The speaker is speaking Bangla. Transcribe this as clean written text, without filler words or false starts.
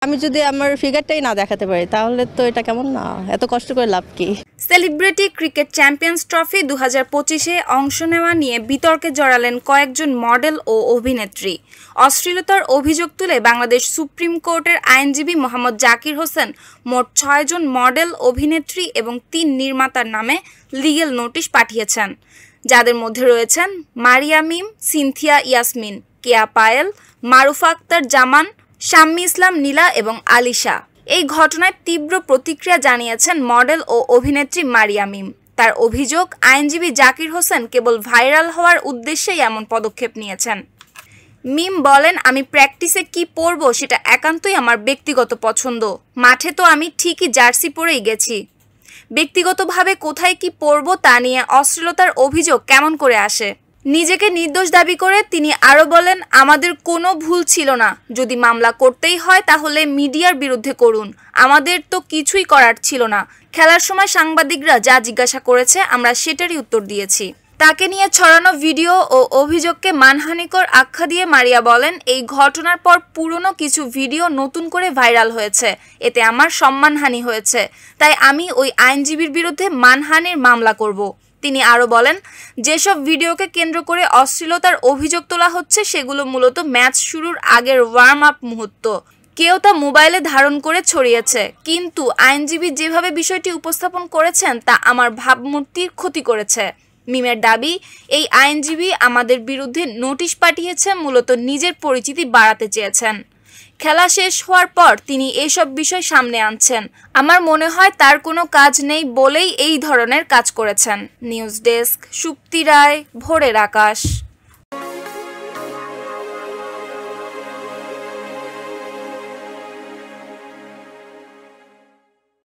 আমি যদি আমার ফিগারটাই না দেখাতে পারি তাহলে তো এটা কেমন না, এত কষ্ট করে লাভ কি। সেলিব্রিটি ক্রিকেট চ্যাম্পিয়ন্স ট্রফি 2025-এ অংশ নেওয়া নিয়ে বিতর্কে জড়ালেন কয়েকজন মডেল ও অভিনেত্রী। অশ্লীলতার অভিযোগ তুলে বাংলাদেশ সুপ্রিম কোর্টের আইনজীবী মোহাম্মদ জাকির হোসেন মোট 6 জন মডেল, অভিনেত্রী এবং 3 নির্মাতার নামে লিগ্যাল নোটিশ পাঠিয়েছেন, যাদের মধ্যে রয়েছেন মারিয়া মিম, সিনথিয়া ইয়াসমিন, কেয়া পায়েল, মারুফা আক্তার জামান, শাম্মী ইসলাম নীলা এবং আলিশা। এই ঘটনায় তীব্র প্রতিক্রিয়া জানিয়েছেন মডেল ও অভিনেত্রী মারিয়া মিম। তার অভিযোগ, আইনজীবী জাকির হোসেন কেবল ভাইরাল হওয়ার উদ্দেশ্যেই এমন পদক্ষেপ নিয়েছেন। মিম বলেন, আমি প্র্যাকটিসে কি পরব সেটা একান্তই আমার ব্যক্তিগত পছন্দ। মাঠে তো আমি ঠিকই জার্সি পরেই গেছি। ব্যক্তিগতভাবে কোথায় কি পরব তা নিয়ে অশ্লীলতার অভিযোগ কেমন করে আসে? নিজেকে নির্দোষ দাবি করে তিনি আরও বলেন, আমাদের কোনো ভুল ছিল না। যদি মামলা করতেই হয় তাহলে মিডিয়ার বিরুদ্ধে করুন, আমাদের তো কিছুই করার ছিল না। খেলার সময় সাংবাদিকরা যা জিজ্ঞাসা করেছে আমরা সেটারই উত্তর দিয়েছি। তাকে নিয়ে ছড়ানো ভিডিও ও অভিযোগকে মানহানিকর আখ্যা দিয়ে মারিয়া বলেন, এই ঘটনার পর পুরনো কিছু ভিডিও নতুন করে ভাইরাল হয়েছে, এতে আমার সম্মানহানি হয়েছে, তাই আমি ওই আইনজীবীর বিরুদ্ধে মানহানির মামলা করব। তিনি আরও বলেন, যেসব ভিডিওকে কেন্দ্র করে অশ্লীলতার অভিযোগ তোলা হচ্ছে সেগুলো মূলত ম্যাচ শুরুর আগের ওয়ার্ম আপ মুহূর্ত। কেউ তা মোবাইলে ধারণ করে ছড়িয়েছে, কিন্তু আইনজীবী যেভাবে বিষয়টি উপস্থাপন করেছেন তা আমার ভাবমূর্তির ক্ষতি করেছে। মিমের দাবি, এই আইনজীবী আমাদের বিরুদ্ধে নোটিশ পাঠিয়েছে মূলত নিজের পরিচিতি বাড়াতে চেয়েছেন। খেলা শেষ হওয়ার পর তিনি এসব বিষয় সামনে আনছেন। আমার মনে হয় তার কোনো কাজ নেই বলেই এই ধরনের কাজ করেছেন। নিউজ ডেস্ক, সুপ্তি রায়, ভোরের আকাশ।